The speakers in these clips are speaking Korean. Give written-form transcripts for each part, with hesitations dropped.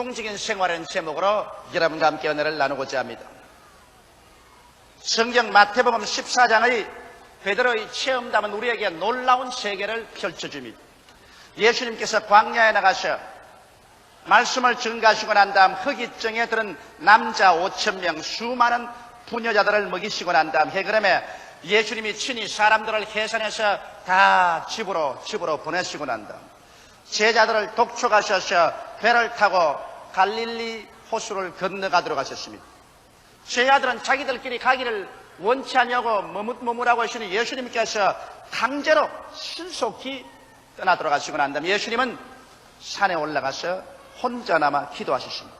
성공적인 생활이라는 제목으로 여러분과 함께 은혜를 나누고자 합니다. 성경 마태복음 14장의 베드로의 체험 담은 우리에게 놀라운 세계를 펼쳐줍니다. 예수님께서 광야에 나가셔 말씀을 증가하시고 난 다음 흑이증에 들은 남자 5,000명 수많은 부녀자들을 먹이시고 난 다음 해그름에 예수님이 친히 사람들을 해산해서 다 집으로 보내시고 난 다음 제자들을 독촉하셔서 배를 타고 갈릴리 호수를 건너가도록 하셨습니다. 제자들은 자기들끼리 가기를 원치 않냐고 머뭇머뭇하고 하시니 예수님께서 강제로 신속히 떠나도록 하시고 난 다음 예수님은 산에 올라가서 혼자 남아 기도하셨습니다.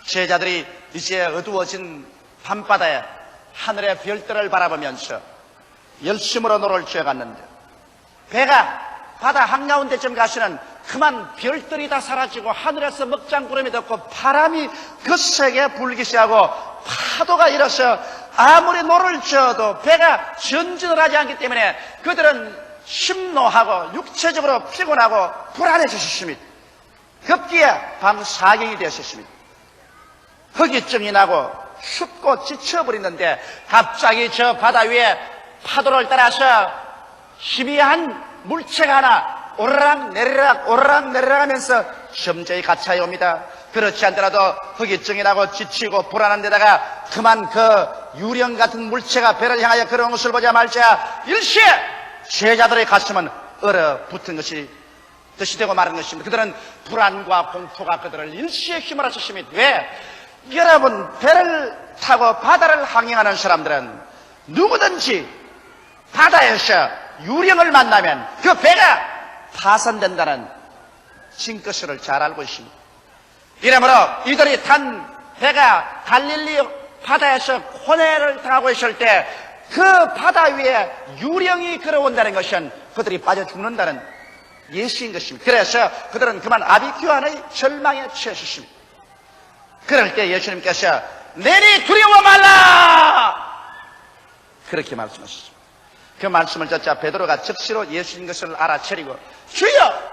제자들이 이제 어두워진 밤바다에 하늘의 별들을 바라보면서 열심으로 노를 쥐어갔는데 배가 바다 한가운데쯤 가시는 그만 별들이 다 사라지고 하늘에서 먹장구름이 덮고 바람이 거세게 불기 시작하고 파도가 일어서 아무리 노를 쥐어도 배가 전진을 하지 않기 때문에 그들은 심노하고 육체적으로 피곤하고 불안해지셨습니다. 급기야 밤 4경이 되었습니다. 허기증이 나고 춥고 지쳐버리는데 갑자기 저 바다 위에 파도를 따라서 희미한 물체가 하나 오르락 내리락 하면서 점저히 가차에 옵니다. 그렇지 않더라도 허기증이 나고 지치고 불안한 데다가 그만 그 유령 같은 물체가 배를 향하여 걸어온 것을 보자 말자 일시에 제자들의 가슴은 얼어붙은 것이 되고 마른 것입니다. 그들은 불안과 공포가 그들을 일시에 휘몰아쳤습니다. 왜? 여러분, 배를 타고 바다를 항행하는 사람들은 누구든지 바다에서 유령을 만나면 그 배가 파손된다는 징크스를 잘 알고 있습니다. 이러므로 이들이 탄 배가 갈릴리 바다에서 혼외를 당하고 있을 때 그 바다 위에 유령이 걸어온다는 것은 그들이 빠져 죽는다는 예시인 것입니다. 그래서 그들은 그만 아비규환의 절망에 처했습니다. 그럴 때 예수님께서 내니 두려워 말라 그렇게 말씀하셨습니다. 그 말씀을 듣자 베드로가 즉시로 예수인 것을 알아차리고 주여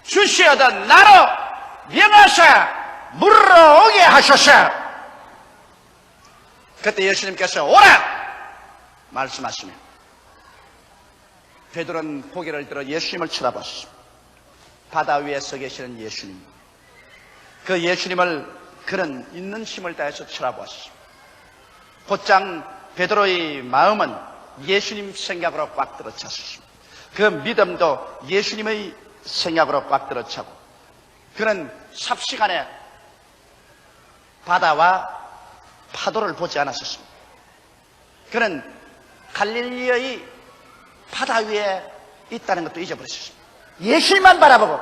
주시어던 나로 명하사 물으러 오게 하소서. 그때 예수님께서 오라 말씀하시며 베드로는 고개를 들어 예수님을 쳐다봤습니다. 바다 위에 서 계시는 예수님, 그 예수님을 그는 있는 힘을 다해서 쳐다보았습니다. 곧장 베드로의 마음은 예수님 생각으로 꽉 들어찼습니다. 그 믿음도 예수님의 생각으로 꽉 들어차고 그는 삽시간에 바다와 파도를 보지 않았습니다. 그는 갈릴리의 바다 위에 있다는 것도 잊어버렸습니다. 예수님만 바라보고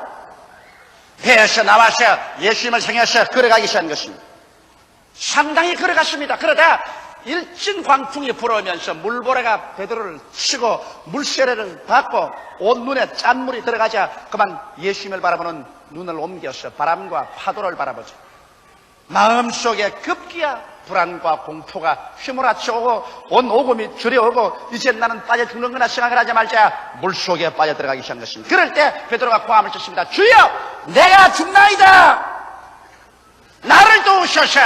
배에서 나와서 예수님을 향해서 걸어가기 시작한 것입니다. 상당히 걸어갔습니다. 그러다 일진 광풍이 불어오면서 물보레가 베드로를 치고 물세례를 받고 온 눈에 짠물이 들어가자 그만 예수님을 바라보는 눈을 옮겨서 바람과 파도를 바라보죠. 마음속에 급기야 불안과 공포가 휘몰아쳐오고 온 오금이 저려오고 이제 나는 빠져 죽는구나 생각을 하자 말자 물속에 빠져 들어가기 시작한 것입니다. 그럴 때 베드로가 고함을 쳤습니다. 주여 내가 죽나이다 나를 도우소서.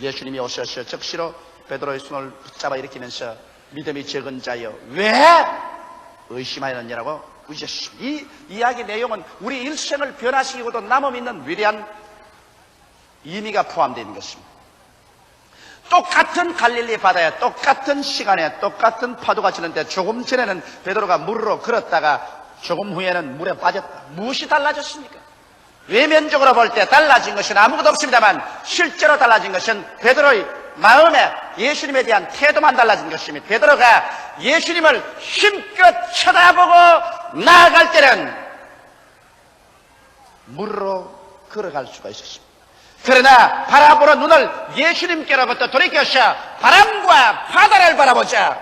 예수님이 오셔서 즉시로 베드로의 손을 붙잡아 일으키면서 믿음이 적은 자여 왜 의심하였느냐고 우셨습니다. 이 이야기 내용은 우리 일생을 변화시키고도 남음있는 위대한 의미가 포함되어 있는 것입니다. 똑같은 갈릴리 바다에 똑같은 시간에 똑같은 파도가 치는데 조금 전에는 베드로가 물으로 걸었다가 조금 후에는 물에 빠졌다. 무엇이 달라졌습니까? 외면적으로 볼 때 달라진 것은 아무것도 없습니다만 실제로 달라진 것은 베드로의 마음에 예수님에 대한 태도만 달라진 것입니다. 베드로가 예수님을 힘껏 쳐다보고 나아갈 때는 물으로 걸어갈 수가 있었습니다. 그러나 바라보는 눈을 예수님께로부터 돌이켜서 바람과 바다를 바라보자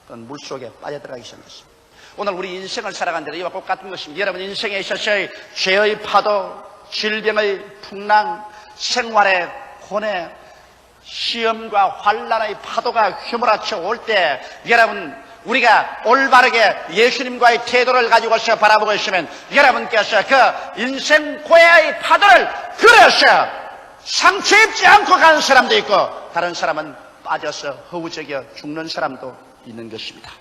그건 물속에 빠져들어가기 시작했습니다. 오늘 우리 인생을 살아가는 데 이와 똑같은 것입니다. 여러분 인생에 있어서의 죄의 파도, 질병의 풍랑, 생활의 고뇌, 시험과 환난의 파도가 휘몰아쳐 올 때 여러분 우리가 올바르게 예수님과의 태도를 가지고서 바라보고 있으면 여러분께서 그 인생 고해의 파도를 그려서 상처 입지 않고 가는 사람도 있고 다른 사람은 빠져서 허우적여 죽는 사람도 있는 것입니다.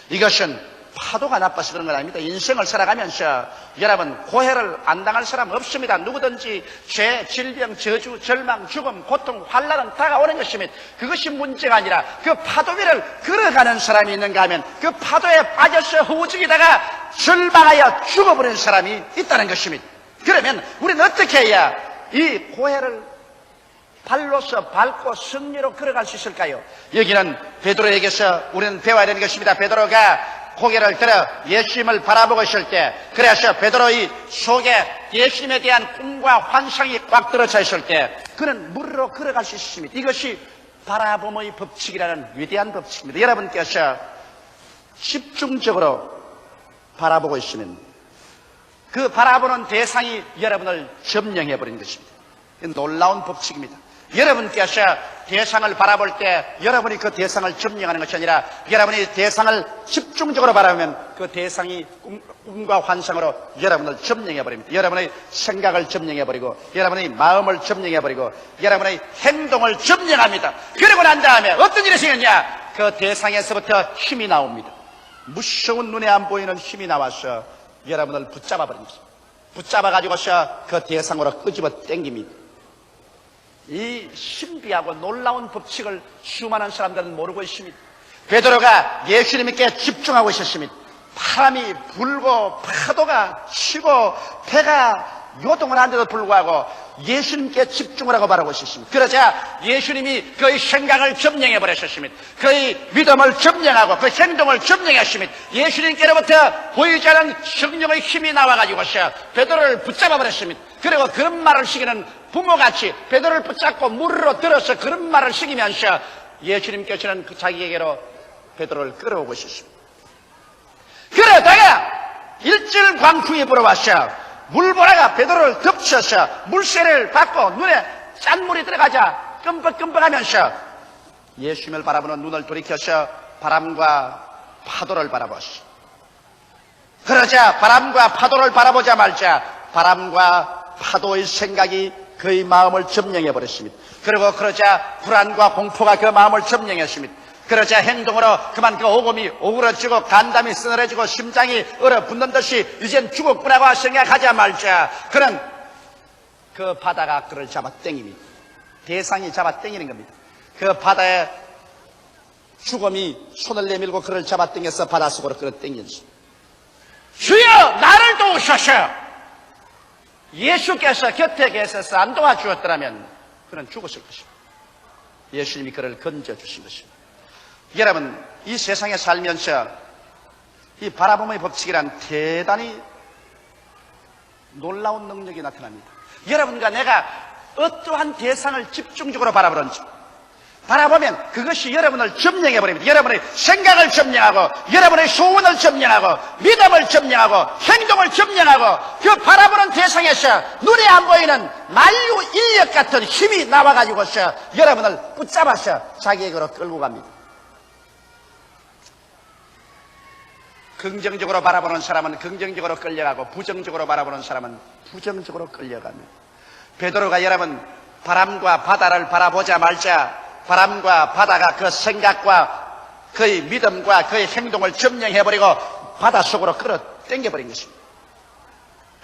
이것은 파도가 나빠서 그런 건 아닙니다. 인생을 살아가면서 여러분 고해를 안 당할 사람 없습니다. 누구든지 죄, 질병, 저주, 절망, 죽음, 고통, 환난은 다가오는 것입니다. 그것이 문제가 아니라 그 파도 위를 걸어가는 사람이 있는가 하면 그 파도에 빠져서 허우적이다가 절망하여 죽어버리는 사람이 있다는 것입니다. 그러면 우리는 어떻게 해야 이 고해를 발로서 밟고 승리로 걸어갈 수 있을까요? 여기는 베드로에게서 우리는 배워야 되는 것입니다. 베드로가 고개를 들어 예수님을 바라보고 있을 때, 그래서 베드로의 속에 예수님에 대한 꿈과 환상이 꽉 들어차 있을 때 그는 물로 걸어갈 수 있습니다. 이것이 바라봄의 법칙이라는 위대한 법칙입니다. 여러분께서 집중적으로 바라보고 있으면 그 바라보는 대상이 여러분을 점령해버린 것입니다. 놀라운 법칙입니다. 여러분께서 대상을 바라볼 때 여러분이 그 대상을 점령하는 것이 아니라 여러분이 대상을 집중적으로 바라보면 그 대상이 꿈과 환상으로 여러분을 점령해버립니다. 여러분의 생각을 점령해버리고 여러분의 마음을 점령해버리고 여러분의 행동을 점령합니다. 그러고 난 다음에 어떤 일이 생겼냐? 그 대상에서부터 힘이 나옵니다. 무서운 눈에 안 보이는 힘이 나와서 여러분을 붙잡아버립니다. 붙잡아가지고서 그 대상으로 끄집어 당깁니다. 이 신비하고 놀라운 법칙을 수많은 사람들은 모르고 있습니다. 베드로가 예수님께 집중하고 있었습니다. 바람이 불고 파도가 치고 배가 요동을 하는데도 불구하고 예수님께 집중을 하고 바라보고 있었습니다. 그러자 예수님이 그의 생각을 점령해 버렸습니다. 그의 믿음을 점령하고 그 행동을 점령했습니다. 예수님께로부터 보이지 않은 성령의 힘이 나와가지고서 베드로를 붙잡아 버렸습니다. 그리고 그런 말을 시키는 부모같이 베드로를 붙잡고 물으로 들어서 그런 말을 시키면서 예수님께서는 자기에게로 베드로를 끌어오고 있었습니다. 그러다가 일절 광풍이 불어왔어. 물보라가 베드로를 덮쳐서 물세를 받고 눈에 짠물이 들어가자 끔뻑끔뻑하면서 예수님을 바라보는 눈을 돌이켜서 바람과 파도를 바라보았어. 그러자 바람과 파도를 바라보자 말자 바람과 파도의 생각이 그의 마음을 점령해버렸습니다. 그리고 그러자 불안과 공포가 그 마음을 점령했습니다. 그러자 행동으로 그만 그 오금이 오그러지고 간담이 쓰늘해지고 심장이 얼어붙는 듯이 이젠 죽었구나고 생각하자 말자 그는 그 바다가 그를 잡아 당깁니다. 대상이 잡아 당기는 겁니다. 그 바다에 죽음이 손을 내밀고 그를 잡아 당겨서 바닷속으로 끌어 당겼습니다. 주여 나를 도우소서. 예수께서 곁에 계셔서 안 도와주었더라면 그는 죽었을 것입니다. 예수님이 그를 건져주신 것입니다. 여러분 이 세상에 살면서 이 바라봄의 법칙이란 대단히 놀라운 능력이 나타납니다. 여러분과 내가 어떠한 대상을 집중적으로 바라보는지 바라보면 그것이 여러분을 점령해버립니다. 여러분의 생각을 점령하고 여러분의 소원을 점령하고 믿음을 점령하고 행동을 점령하고 그 바라보는 대상에서 눈에 안 보이는 만유 인력 같은 힘이 나와가지고서 여러분을 붙잡아서 자기에게로 끌고 갑니다. 긍정적으로 바라보는 사람은 긍정적으로 끌려가고 부정적으로 바라보는 사람은 부정적으로 끌려갑니다. 베드로가 여러분 바람과 바다를 바라보자 말자 바람과 바다가 그 생각과 그의 믿음과 그의 행동을 점령해버리고 바닷속으로 끌어 당겨버린 것입니다.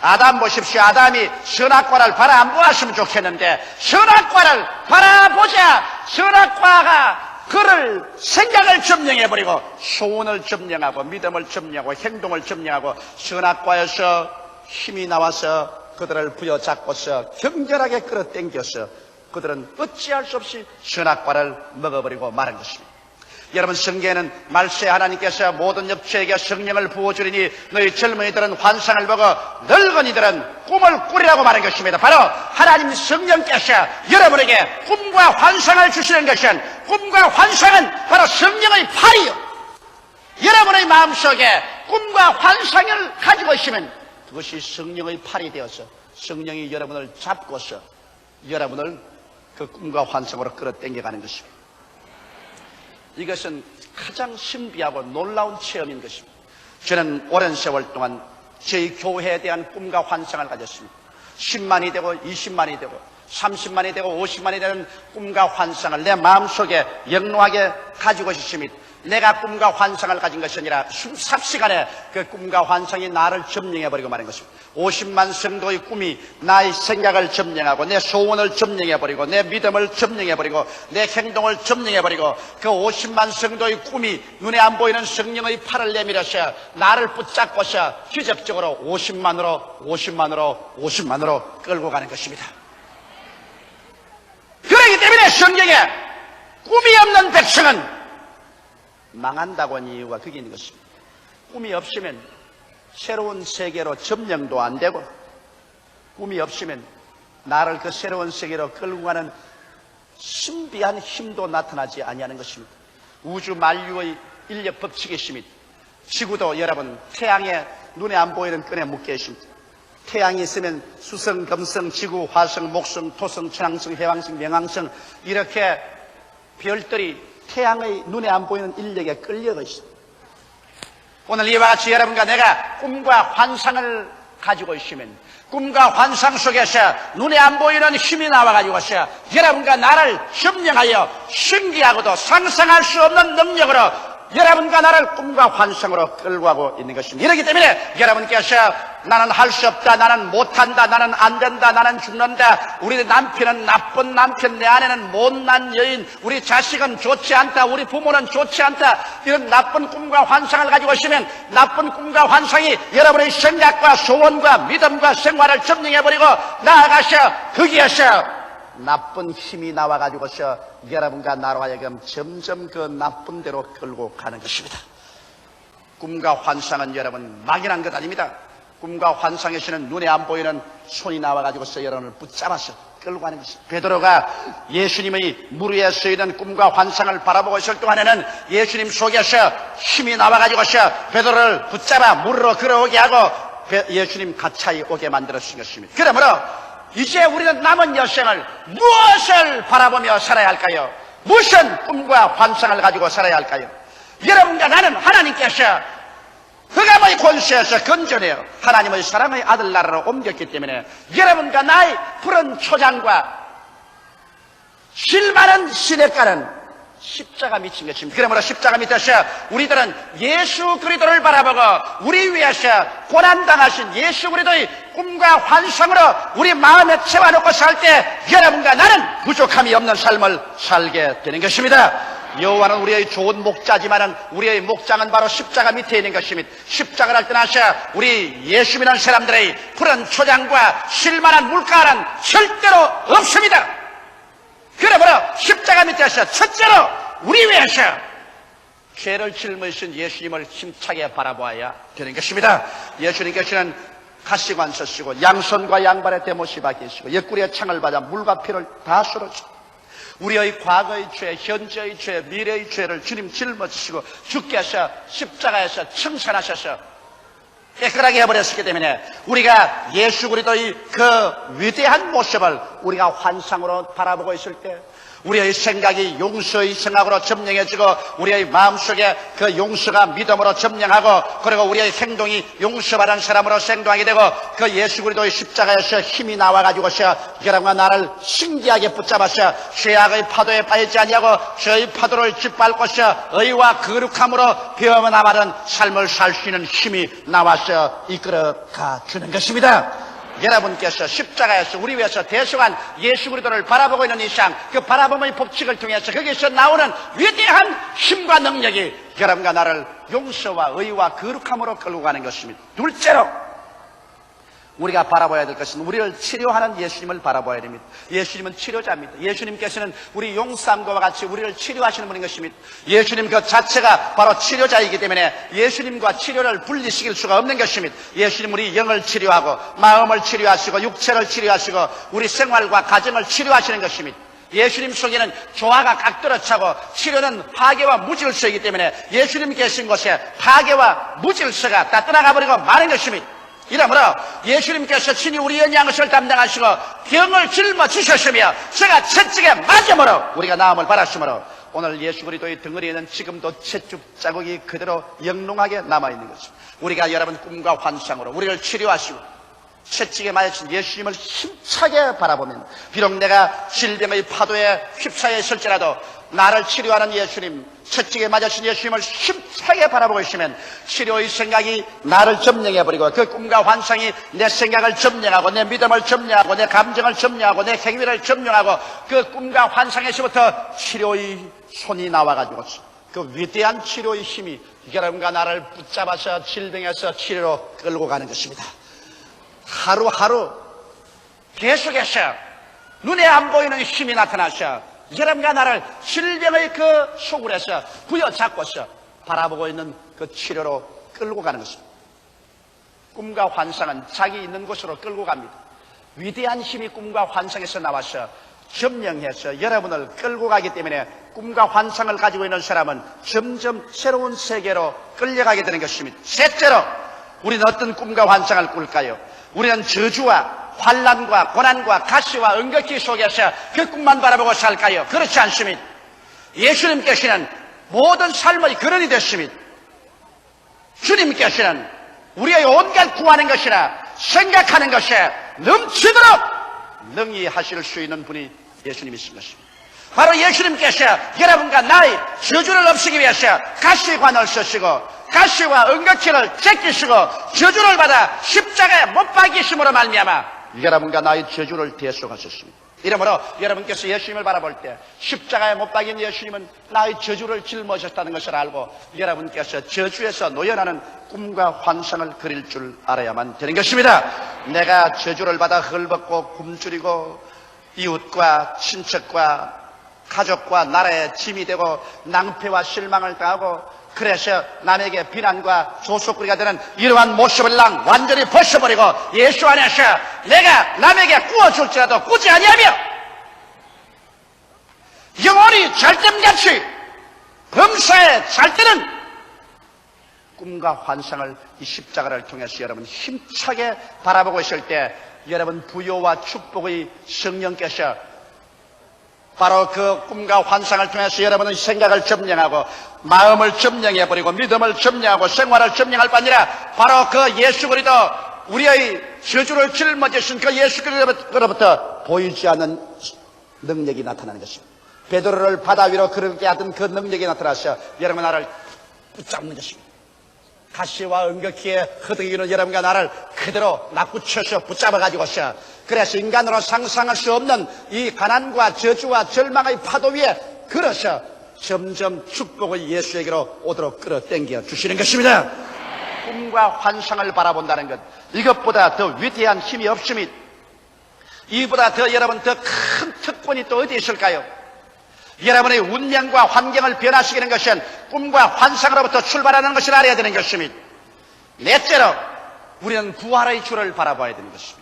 아담 보십시오. 아담이 선악과를 바라 안 보았으면 좋겠는데 선악과를 바라보자 선악과가 그를 생각을 점령해버리고 소원을 점령하고 믿음을 점령하고 행동을 점령하고 선악과에서 힘이 나와서 그들을 부여잡고서 경결하게 끌어당겨서 그들은 어찌할 수 없이 선악과를 먹어버리고 마는 것입니다. 여러분 성경에는 말세 하나님께서 모든 역체에게 성령을 부어주리니 너희 젊은이들은 환상을 보고 늙은이들은 꿈을 꾸리라고 말한 것입니다. 바로 하나님 성령께서 여러분에게 꿈과 환상을 주시는 것은 꿈과 환상은 바로 성령의 팔이요. 여러분의 마음속에 꿈과 환상을 가지고 있으면 그것이 성령의 팔이 되어서 성령이 여러분을 잡고서 여러분을 그 꿈과 환상으로 끌어당겨가는 것입니다. 이것은 가장 신비하고 놀라운 체험인 것입니다. 저는 오랜 세월 동안 저희 교회에 대한 꿈과 환상을 가졌습니다. 10만이 되고 20만이 되고 30만이 되고 50만이 되는 꿈과 환상을 내 마음속에 영롱하게 가지고 있습니다. 내가 꿈과 환상을 가진 것이 아니라 삽시간에 그 꿈과 환상이 나를 점령해버리고 마는 것입니다. 50만 성도의 꿈이 나의 생각을 점령하고 내 소원을 점령해버리고 내 믿음을 점령해버리고 내 행동을 점령해버리고 그 50만 성도의 꿈이 눈에 안 보이는 성령의 팔을 내밀어서 나를 붙잡고서 기적적으로 50만으로 끌고 가는 것입니다. 그렇기 때문에 성경에 꿈이 없는 백성은 망한다고 하는 이유가 거기 있는 것입니다. 꿈이 없으면 새로운 세계로 점령도 안 되고, 꿈이 없으면 나를 그 새로운 세계로 끌고 가는 신비한 힘도 나타나지 아니하는 것입니다. 우주 만유의 인력 법칙이 있습니다. 지구도 여러분 태양에 눈에 안 보이는 끈에 묶여 있습니다. 태양이 있으면 수성, 금성, 지구, 화성, 목성, 토성, 천왕성, 해왕성, 명왕성 이렇게 별들이 태양의 눈에 안 보이는 인력에 끌려가 있습니다. 오늘 이와 같이 여러분과 내가 꿈과 환상을 가지고 있으면 꿈과 환상 속에서 눈에 안 보이는 힘이 나와가지고서 여러분과 나를 점령하여 신기하고도 상상할 수 없는 능력으로 여러분과 나를 꿈과 환상으로 끌고 가고 있는 것입니다. 이렇기 때문에 여러분께서 나는 할 수 없다, 나는 못한다, 나는 안 된다, 나는 죽는다, 우리 남편은 나쁜 남편, 내 아내는 못난 여인, 우리 자식은 좋지 않다, 우리 부모는 좋지 않다, 이런 나쁜 꿈과 환상을 가지고 있으면 나쁜 꿈과 환상이 여러분의 생각과 소원과 믿음과 생활을 점령해버리고 나아가서 거기에서 나쁜 힘이 나와가지고서 여러분과 나로 하여금 점점 그 나쁜 데로 끌고 가는 것입니다. 꿈과 환상은 여러분 막연한 것 아닙니다. 꿈과 환상에서는 눈에 안 보이는 손이 나와가지고서 여러분을 붙잡아서 끌고 가는 것입니다. 베드로가 예수님의 물 위에 서 있는 꿈과 환상을 바라보고 있을 동안에는 예수님 속에서 힘이 나와가지고서 베드로를 붙잡아 물으로 걸어오게 하고 예수님 가차이 오게 만들었을 것입니다. 그러므로 이제 우리는 남은 여생을 무엇을 바라보며 살아야 할까요? 무슨 꿈과 환상을 가지고 살아야 할까요? 여러분과 나는 하나님께서 흑암의 권세에서 건져내어 하나님의 사랑의 아들 나라로 옮겼기 때문에 여러분과 나의 푸른 초장과 실많은 시냇가는 십자가 밑인 것입니다. 그러므로 십자가 밑에서 우리들은 예수 그리스도를 바라보고 우리 위해서 고난당하신 예수 그리스도의 꿈과 환상으로 우리 마음에 채워놓고 살 때 여러분과 나는 부족함이 없는 삶을 살게 되는 것입니다. 여호와는 우리의 좋은 목자지만은 우리의 목장은 바로 십자가 밑에 있는 것입니다. 십자가를 떠나서 우리 예수 믿는 사람들의 푸른 초장과 실만한 물가는 절대로 없습니다. 그러므로 십자가 밑에서 첫째로 우리 위해서 죄를 짊으신 예수님을 힘차게 바라보아야 되는 것입니다. 예수님께서는 가시관 서시고 양손과 양발에 대못이 박히시고 옆구리에 창을 받아 물과 피를 다 쏟으시고 우리의 과거의 죄, 현재의 죄, 미래의 죄를 주님 짊어지시고 주께서 십자가에서 청산하셔서 깨끗하게 해버렸기 때문에 우리가 예수 그리스도의 그 위대한 모습을 우리가 환상으로 바라보고 있을 때 우리의 생각이 용서의 생각으로 점령해지고 우리의 마음속에 그 용서가 믿음으로 점령하고 그리고 우리의 행동이 용서받은 사람으로 행동하게 되고 그 예수 그리스도의 십자가에서 힘이 나와가지고서 여러분과 나를 신기하게 붙잡아서 죄악의 파도에 빠지지 아니하고 저의 파도를 짓밟고서 의와 거룩함으로 배워나가는 삶을 살 수 있는 힘이 나와서 이끌어가 주는 것입니다. 여러분께서 십자가에서 우리 위해서 대속한 예수 그리스도를 바라보고 있는 이상 그 바라봄의 법칙을 통해서 거기서 나오는 위대한 힘과 능력이 여러분과 나를 용서와 의와 거룩함으로 끌고 가는 것입니다. 둘째로 우리가 바라봐야 될 것은 우리를 치료하는 예수님을 바라봐야 됩니다. 예수님은 치료자입니다. 예수님께서는 우리 용사함과 같이 우리를 치료하시는 분인 것입니다. 예수님 그 자체가 바로 치료자이기 때문에 예수님과 치료를 분리시킬 수가 없는 것입니다. 예수님 우리 영을 치료하고 마음을 치료하시고 육체를 치료하시고 우리 생활과 가정을 치료하시는 것입니다. 예수님 속에는 조화가 각도로 차고 치료는 파괴와 무질서이기 때문에 예수님 계신 곳에 파괴와 무질서가 다 떠나가 버리고 마는 것입니다. 이러므로 예수님께서 친히 우리의 양것을 담당하시고 병을 짊어지셨으며 제가 채찍에 맞음으로 우리가 나음을 받았으므로 오늘 예수 그리스도의 덩어리에는 지금도 채축 자국이 그대로 영롱하게 남아있는 것입니다. 우리가 여러분 꿈과 환상으로 우리를 치료하시고 채찍에 맞으신 예수님을 힘차게 바라보면 비록 내가 질병의 파도에 휩싸여 있을지라도 나를 치료하는 예수님, 채찍에 맞으신 예수님을 힘차게 바라보고 있으면 치료의 생각이 나를 점령해버리고 그 꿈과 환상이 내 생각을 점령하고 내 믿음을 점령하고 내 감정을 점령하고 내 행위를 점령하고 그 꿈과 환상에서부터 치료의 손이 나와가지고 그 위대한 치료의 힘이 여러분과 나를 붙잡아서 질병에서 치료로 끌고 가는 것입니다. 하루하루 계속해서 눈에 안 보이는 힘이 나타나서 여러분과 나를 질병의 그 소굴에서 부여잡고서 바라보고 있는 그 치료로 끌고 가는 것입니다. 꿈과 환상은 자기 있는 곳으로 끌고 갑니다. 위대한 힘이 꿈과 환상에서 나와서 점령해서 여러분을 끌고 가기 때문에 꿈과 환상을 가지고 있는 사람은 점점 새로운 세계로 끌려가게 되는 것입니다. 셋째로 우리는 어떤 꿈과 환상을 꿀까요? 우리는 저주와 환난과 고난과 가시와 은극히 속에서 그 꿈만 바라보고 살까요? 그렇지 않습니다. 예수님께서는 모든 삶의 근원이 됐습니다. 주님께서는 우리의 온갖 구하는 것이나 생각하는 것에 넘치도록 능히 하실 수 있는 분이 예수님이신 것입니다. 바로 예수님께서 여러분과 나의 저주를 없애기 위해서 가시관을 쓰시고 가시와 은극히를 제끼시고 저주를 받아 십자가에 못 박이심으로 말미암아 여러분과 나의 저주를 대속하셨습니다. 이러므로 여러분께서 예수님을 바라볼 때 십자가에 못 박인 예수님은 나의 저주를 짊어졌다는 것을 알고 여러분께서 저주에서 노연하는 꿈과 환상을 그릴 줄 알아야만 되는 것입니다. 내가 저주를 받아 헐벗고 굶주리고 이웃과 친척과 가족과 나라의 짐이 되고 낭패와 실망을 당하고 그래서 남에게 비난과 조속거리가 되는 이러한 모습을 완전히 벗어버리고 예수 안에서 내가 남에게 구워줄지라도 꾸지 아니하며 영원히 잘됨같이 범사에 잘 때는 꿈과 환상을 이 십자가를 통해서 여러분 힘차게 바라보고 있을 때 여러분 부요와 축복의 성령께서 바로 그 꿈과 환상을 통해서 여러분의 생각을 점령하고 마음을 점령해버리고 믿음을 점령하고 생활을 점령할 뿐 아니라 바로 그 예수 그리스도 우리의 저주를 짊어지신 그 예수 그리스도로부터 보이지 않는 능력이 나타나는 것입니다. 베드로를 바다 위로 그렇게 하던 그 능력이 나타나서 여러분 나를 붙잡는 것입니다. 가시와 은극히에 허덕이는 여러분과 나를 그대로 납붙여서 붙잡아가지고서 그래서 인간으로 상상할 수 없는 이 가난과 저주와 절망의 파도 위에 걸어서 점점 축복의 예수에게로 오도록 끌어당겨 주시는 것입니다. 꿈과 환상을 바라본다는 것, 이것보다 더 위대한 힘이 없습니다. 이보다 더 여러분 더 큰 특권이 또 어디 있을까요? 여러분의 운명과 환경을 변화시키는 것은 꿈과 환상으로부터 출발하는 것을 알아야 되는 것입니다. 넷째로 우리는 부활의 주를 바라봐야 되는 것입니다.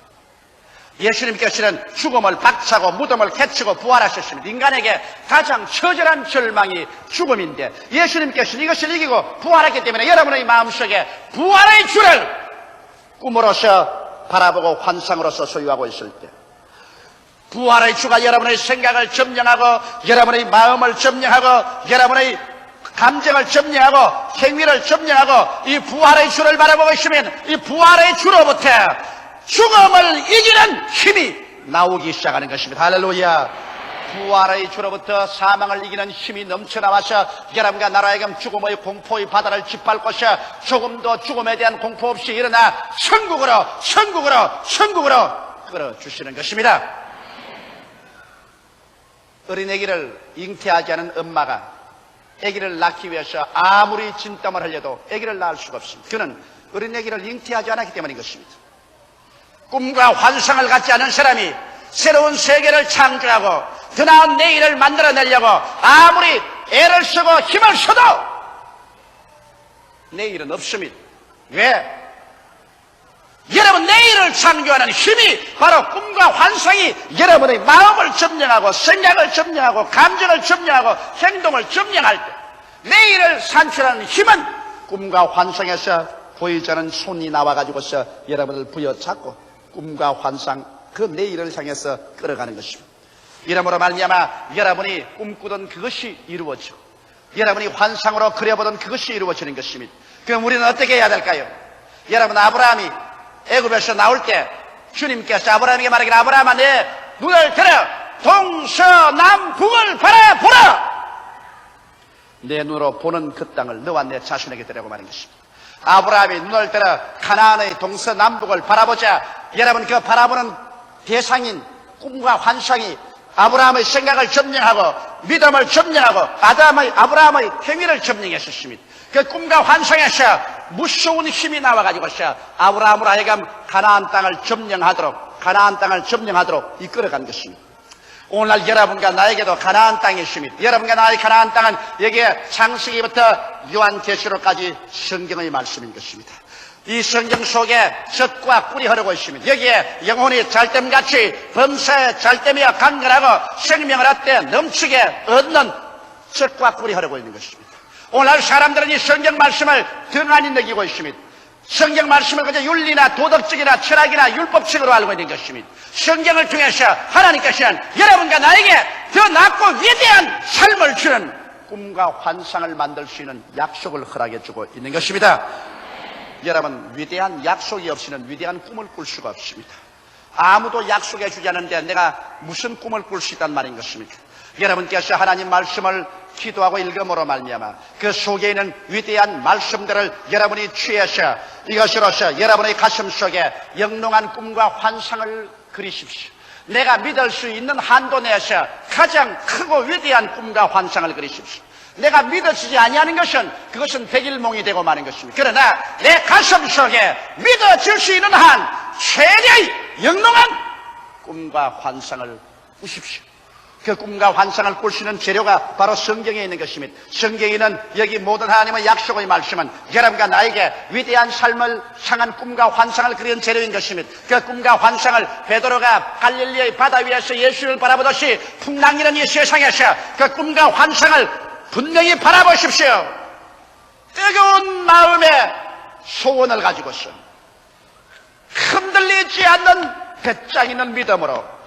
예수님께서는 죽음을 박차고 무덤을 개치고 부활하셨습니다. 인간에게 가장 처절한 절망이 죽음인데 예수님께서는 이것을 이기고 부활했기 때문에 여러분의 마음속에 부활의 주를 꿈으로서 바라보고 환상으로서 소유하고 있을 때 부활의 주가 여러분의 생각을 점령하고 여러분의 마음을 점령하고 여러분의 감정을 점령하고 행위를 점령하고 이 부활의 주를 바라보고 있으면 이 부활의 주로부터 죽음을 이기는 힘이 나오기 시작하는 것입니다. 할렐루야. 부활의 주로부터 사망을 이기는 힘이 넘쳐나와서 여러분과 나라에게 죽음의 공포의 바다를 짓밟고서 조금도 죽음에 대한 공포 없이 일어나 천국으로 끌어주시는 것입니다. 어린애기를 잉태하지 않은 엄마가 아기를 낳기 위해서 아무리 진땀을 흘려도 아기를 낳을 수가 없습니다. 그는 어린애기를 잉태하지 않았기 때문인 것입니다. 꿈과 환상을 갖지 않은 사람이 새로운 세계를 창조하고 더 나은 내일을 만들어내려고 아무리 애를 쓰고 힘을 써도 내일은 없습니다. 왜? 여러분 내일을 창조하는 힘이 바로 꿈과 환상이 여러분의 마음을 점령하고 생각을 점령하고 감정을 점령하고 행동을 점령할 때 내일을 산출하는 힘은 꿈과 환상에서 보이지 않는 손이 나와가지고서 여러분을 부여잡고 꿈과 환상 그 내일을 향해서 끌어가는 것입니다. 이러므로 말미암아 여러분이 꿈꾸던 그것이 이루어지고 여러분이 환상으로 그려보던 그것이 이루어지는 것입니다. 그럼 우리는 어떻게 해야 될까요? 여러분, 아브라함이 애굽에서 나올 때 주님께서 아브라함에게 말하기를, 아브라함아, 내 눈을 들어 동서남북을 바라보라. 내 눈으로 보는 그 땅을 너와 내 자신에게 드리라고 말한 것입니다. 아브라함이 눈을 들어 가나안의 동서남북을 바라보자. 여러분, 그 바라보는 대상인 꿈과 환상이 아브라함의 생각을 점령하고 믿음을 점령하고 아브라함의 행위를 점령했었습니다. 그 꿈과 환상에서 무서운 힘이 나와가지고서 아브라함으로 하여금 가나안 땅을 점령하도록 이끌어간 것입니다. 오늘날 여러분과 나에게도 가나안 땅이 있습니다. 여러분과 나의 가나안 땅은 여기에 창세기부터 요한계시록까지 성경의 말씀인 것입니다. 이 성경 속에 젖과 꿀이 흐르고 있습니다. 여기에 영혼이 잘됨같이 범사에 잘됨이여 강건하고 생명을 얻되 넘치게 얻는 젖과 꿀이 흐르고 있는 것입니다. 오늘날 사람들은 이 성경 말씀을 등한히 여기고 있습니다. 성경 말씀을 그저 윤리나 도덕적이나 철학이나 율법책으로 알고 있는 것입니다. 성경을 통해서 하나님께서는 여러분과 나에게 더 낫고 위대한 삶을 주는 꿈과 환상을 만들 수 있는 약속을 허락해 주고 있는 것입니다. 여러분, 위대한 약속이 없이는 위대한 꿈을 꿀 수가 없습니다. 아무도 약속해 주지 않는데 내가 무슨 꿈을 꿀 수 있단 말인 것입니까? 여러분께서 하나님 말씀을 기도하고 읽음으로 말미암아 그 속에 있는 위대한 말씀들을 여러분이 취해서 이것으로서 여러분의 가슴 속에 영롱한 꿈과 환상을 그리십시오. 내가 믿을 수 있는 한도 내에서 가장 크고 위대한 꿈과 환상을 그리십시오. 내가 믿어지지 아니하는 것은 그것은 백일몽이 되고 마는 것입니다. 그러나 내 가슴 속에 믿어질 수 있는 한 최대의 영롱한 꿈과 환상을 꾸십시오. 그 꿈과 환상을 꿀 수 있는 재료가 바로 성경에 있는 것입니다. 성경에 있는 여기 모든 하나님의 약속의 말씀은 여러분과 나에게 위대한 삶을 향한 꿈과 환상을 그리는 재료인 것입니다. 그 꿈과 환상을 베드로가 갈릴리의 바다 위에서 예수를 바라보듯이 풍랑이는 이 세상에서 그 꿈과 환상을 분명히 바라보십시오. 뜨거운 마음의 소원을 가지고서 흔들리지 않는 배짱 있는 믿음으로,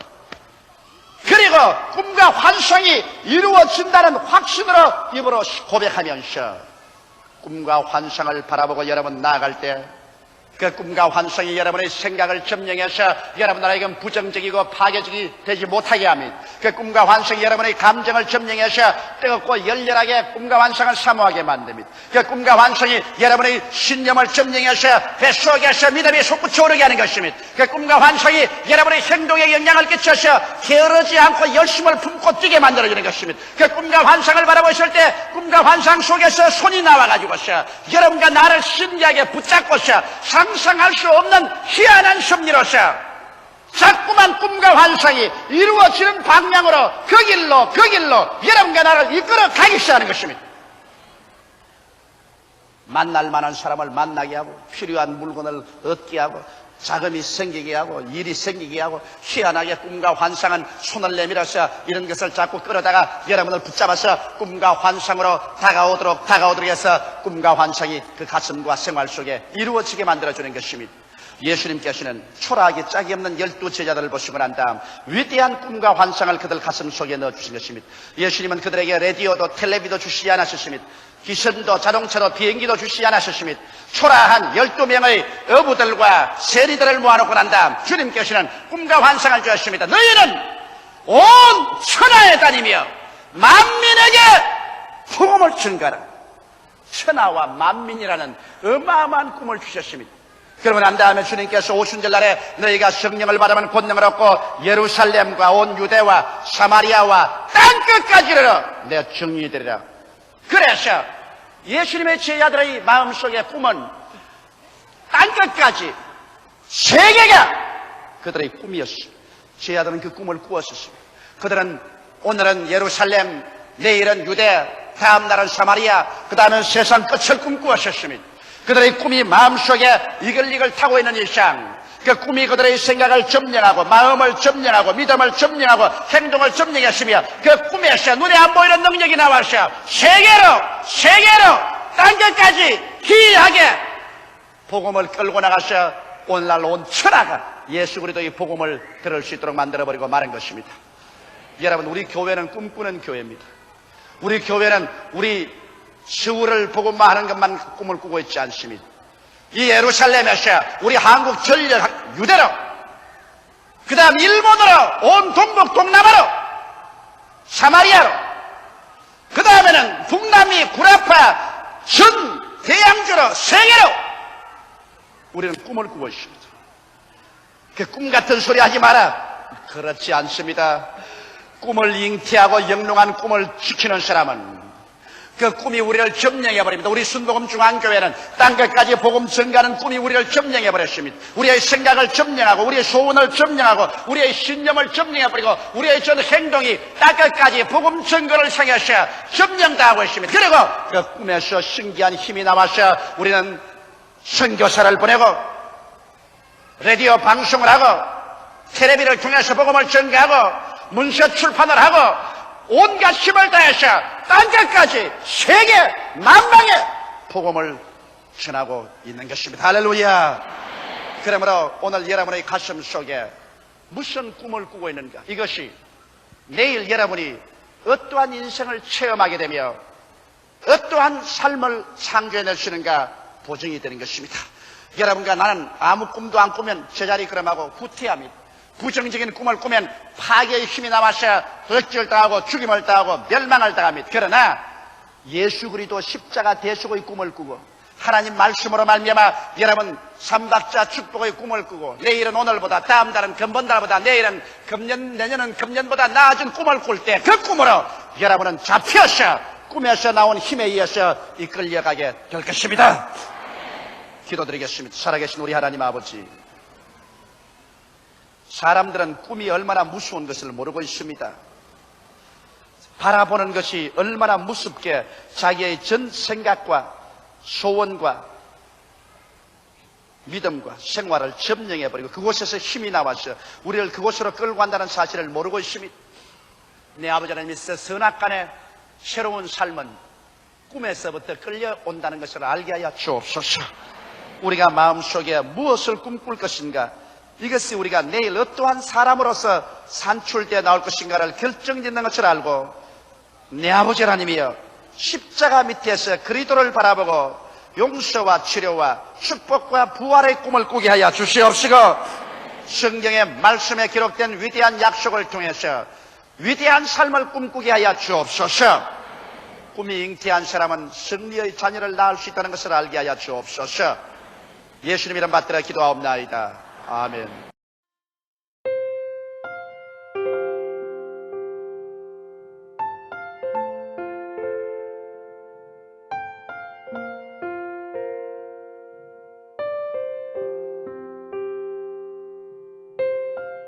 그리고 꿈과 환상이 이루어진다는 확신으로 입으로 고백하면서 꿈과 환상을 바라보고 여러분 나아갈 때 그 꿈과 환상이 여러분의 생각을 점령해서 여러분들에게 부정적이고 파괴적이 되지 못하게 합니다. 그 꿈과 환상이 여러분의 감정을 점령해서 뜨겁고 열렬하게 꿈과 환상을 사모하게 만듭니다. 그 꿈과 환상이 여러분의 신념을 점령해서 뱃속에서 믿음이 솟구쳐 오르게 하는 것입니다. 그 꿈과 환상이 여러분의 행동에 영향을 끼쳐서 게으르지 않고 열심을 품고 뛰게 만들어주는 것입니다. 그 꿈과 환상을 바라보실 때 꿈과 환상 속에서 손이 나와가지고서 여러분과 나를 신기하게 붙잡고서 상상할 수 없는 희한한 섭리로서 자꾸만 꿈과 환상이 이루어지는 방향으로 그 길로 여러분과 나를 이끌어 가기 시작하는 것입니다. 만날 만한 사람을 만나게 하고 필요한 물건을 얻게 하고 자금이 생기게 하고 일이 생기게 하고 희한하게 꿈과 환상은 손을 내밀어서 이런 것을 자꾸 끌어다가 여러분을 붙잡아서 꿈과 환상으로 다가오도록 해서 꿈과 환상이 그 가슴과 생활 속에 이루어지게 만들어주는 것입니다. 예수님께서는 초라하게 짝이 없는 12제자들을 보시고 난 다음 위대한 꿈과 환상을 그들 가슴 속에 넣어주신 것입니다. 예수님은 그들에게 라디오도 텔레비도 주시지 않았습니다. 기선도 자동차도 비행기도 주시지 않았습니다. 초라한 12명의 어부들과 세리들을 모아놓고 난 다음 주님께서는 꿈과 환상을 주었습니다. 너희는 온 천하에 다니며 만민에게 복음을 전가하라. 천하와 만민이라는 어마어마한 꿈을 주셨습니다. 그러고 난 다음에 주님께서 오순절날에 너희가 성령을 받으면 권능을 얻고 예루살렘과 온 유대와 사마리아와 땅끝까지를 내 증인이 되리라. 그래서 예수님의 제자들의 마음속의 꿈은 땅끝까지 세계가 그들의 꿈이었어요. 제자들은 그 꿈을 꾸었었습니다. 그들은 오늘은 예루살렘, 내일은 유대, 다음 날은 사마리아, 그 다음은 세상 끝을 꿈꾸었었습니다. 그들의 꿈이 마음속에 이글이글 타고 있는 일상, 그 꿈이 그들의 생각을 점령하고 마음을 점령하고 믿음을 점령하고 행동을 점령했으며 그 꿈에서 눈에 안 보이는 능력이 나와서 세계로 땅끝까지 기이하게 복음을 끌고 나가서 오늘날 온 천하가 예수 그리스도의 복음을 들을 수 있도록 만들어버리고 마는 것입니다. 여러분, 우리 교회는 꿈꾸는 교회입니다. 우리 교회는 우리 서울을 보고만 하는 것만 꿈을 꾸고 있지 않습니다. 이 예루살렘에서 우리 한국 전역 유대로, 그 다음 일본으로, 온 동북 동남아로, 사마리아로, 그 다음에는 북남미 구라파 전 대양주로, 세계로 우리는 꿈을 꾸고 있습니다. 그 꿈 같은 소리 하지 마라. 그렇지 않습니다. 꿈을 잉태하고 영롱한 꿈을 지키는 사람은 그 꿈이 우리를 점령해버립니다. 우리 순복음 중앙교회는 땅끝까지 복음 전가하는 꿈이 우리를 점령해버렸습니다. 우리의 생각을 점령하고, 우리의 소원을 점령하고, 우리의 신념을 점령해버리고, 우리의 전 행동이 땅끝까지 복음 전가를 향해서 점령당하고 있습니다. 그리고 그 꿈에서 신기한 힘이 나와서 우리는 선교사를 보내고, 라디오 방송을 하고, 텔레비를 통해서 복음을 전가하고, 문서 출판을 하고, 온갖 힘을 다해서 땅끝까지 세계 만방에 복음을 전하고 있는 것입니다. 할렐루야. 그러므로 오늘 여러분의 가슴 속에 무슨 꿈을 꾸고 있는가? 이것이 내일 여러분이 어떠한 인생을 체험하게 되며 어떠한 삶을 창조해낼 수 있는가 보증이 되는 것입니다. 여러분과 나는 아무 꿈도 안 꾸면 제자리 걸음하고 후퇴합니다. 부정적인 꿈을 꾸면 파괴의 힘이 남아서 덕질을 당하고 죽임을 당하고 멸망을 당합니다. 그러나 예수 그리스도 십자가 대속의 꿈을 꾸고 하나님 말씀으로 말미암아 여러분 삼박자 축복의 꿈을 꾸고 내일은 오늘보다, 다음 달은 금번달보다, 내일은 금년, 내년은 금년보다 나아진 꿈을 꿀 때 그 꿈으로 여러분은 잡혀서 꿈에서 나온 힘에 의해서 이끌려가게 될 것입니다. 기도드리겠습니다. 살아계신 우리 하나님 아버지, 사람들은 꿈이 얼마나 무서운 것을 모르고 있습니다. 바라보는 것이 얼마나 무섭게 자기의 전 생각과 소원과 믿음과 생활을 점령해버리고 그곳에서 힘이 나와서 우리를 그곳으로 끌고 간다는 사실을 모르고 있습니다. 내 아버지 하나님이 선악간의 새로운 삶은 꿈에서부터 끌려온다는 것을 알게 하여 주옵소서. 우리가 마음속에 무엇을 꿈꿀 것인가, 이것이 우리가 내일 어떠한 사람으로서 산출되어 나올 것인가를 결정짓는 것을 알고 내 아버지 하나님이여 십자가 밑에서 그리스도를 바라보고 용서와 치료와 축복과 부활의 꿈을 꾸게 하여 주시옵시고, 성경의 말씀에 기록된 위대한 약속을 통해서 위대한 삶을 꿈꾸게 하여 주옵소서. 꿈이 잉태한 사람은 승리의 자녀를 낳을 수 있다는 것을 알게 하여 주옵소서. 예수님 이름 받들어 기도하옵나이다. 아멘.